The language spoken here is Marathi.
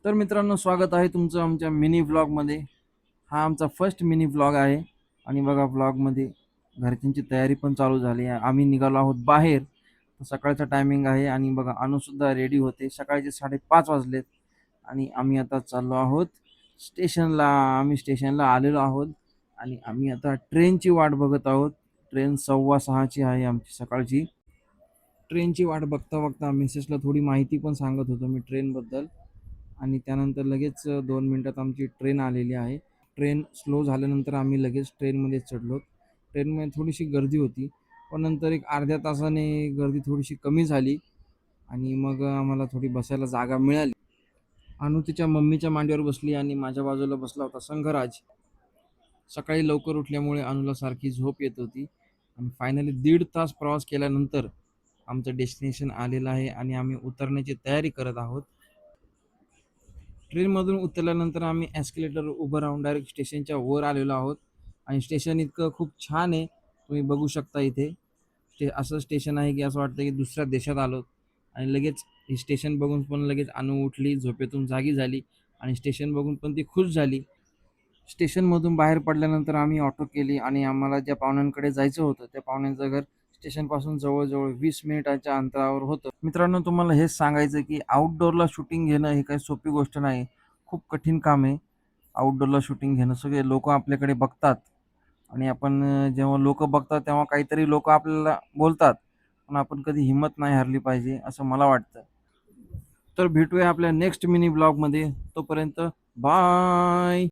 तर मित्रांनो, स्वागत आहे तुमचं आमच्या मिनी व्लॉगमध्ये. हा आमचा फर्स्ट मिनी व्लॉग आहे. आणि बघा, व्लॉगमध्ये घरच्यांची तयारी पण चालू झाली आहे. आम्ही निघालो आहोत बाहेर. तर सकाळचा टायमिंग आहे आणि बघा, अनुसुद्धा रेडी होते. सकाळचे 5:30 वाजलेत आणि आम्ही आता चाललो आहोत स्टेशनला. आम्ही स्टेशनला आलेलो आहोत आणि आम्ही आता ट्रेनची वाट बघत आहोत. ट्रेन 5:15ची आहे आमची सकाळची. ट्रेनची वाट बघता बघता मिसेसला थोडी माहिती पण सांगत होतो मी ट्रेनबद्दल. आणि त्यानंतर लगेच 2 मिनिटात आमची ट्रेन आलेली आहे. ट्रेन स्लो झाल्यानंतर आम्ही लगेच ट्रेनमध्ये चढलो. ट्रेनमध्ये थोडीशी गर्दी होती, पण नंतर एक अर्ध्या तासाने गर्दी थोडीशी कमी झाली आणि मग आम्हाला थोडी बसायला जागा मिळाली. अनु तिच्या मम्मीच्या मांडीवर बसली आणि माझ्या बाजूला बसला होता संघराज. सकाळी लवकर उठल्यामुळे अनुला सारखी झोप येत होती आणि फायनली 1.5 तास प्रवास केल्यानंतर आमचं डेस्टिनेशन आलेलं आहे आणि आम्ही उतरण्याची तयारी करत आहोत. ट्रेनमधून उतरल्यानंतर आम्ही एस्केलेटर उभं राहून डायरेक्ट स्टेशनच्या वर आलेलो आहोत. आणि स्टेशन इतकं खूप छान आहे, तुम्ही बघू शकता इथे. असं स्टेशन आहे की असं वाटतं की दुसऱ्या देशात आलो. आणि लगेच हे स्टेशन बघून पण लगेच अनु उठली, झोपेतून जागी झाली आणि स्टेशन बघून पण ती खुश झाली. स्टेशनमधून बाहेर पडल्यानंतर आम्ही ऑटो केली आणि आम्हाला ज्या पाहुण्यांकडे जायचं होतं त्या पाहुण्यांचं घर स्टेशनपासून जवळजवळ 20 मिनिटाच्या अंतरावर होतं. मित्रांनो, तुम्हाला हेच सांगायचं की आउटडोअरला शूटिंग घेणं ही काही सोपी गोष्ट नाही. खूप कठीण काम आहे आउटडोअरला शूटिंग घेणं. सगळे लोक आपल्याकडे बघतात आणि आपण जेव्हा लोक बघतात तेव्हा काहीतरी लोक आपल्याला बोलतात, पण आपण कधी हिंमत नाही हरली पाहिजे असं मला वाटतं. तर भेटूया आपल्या नेक्स्ट मिनी ब्लॉगमध्ये. तोपर्यंत बाय.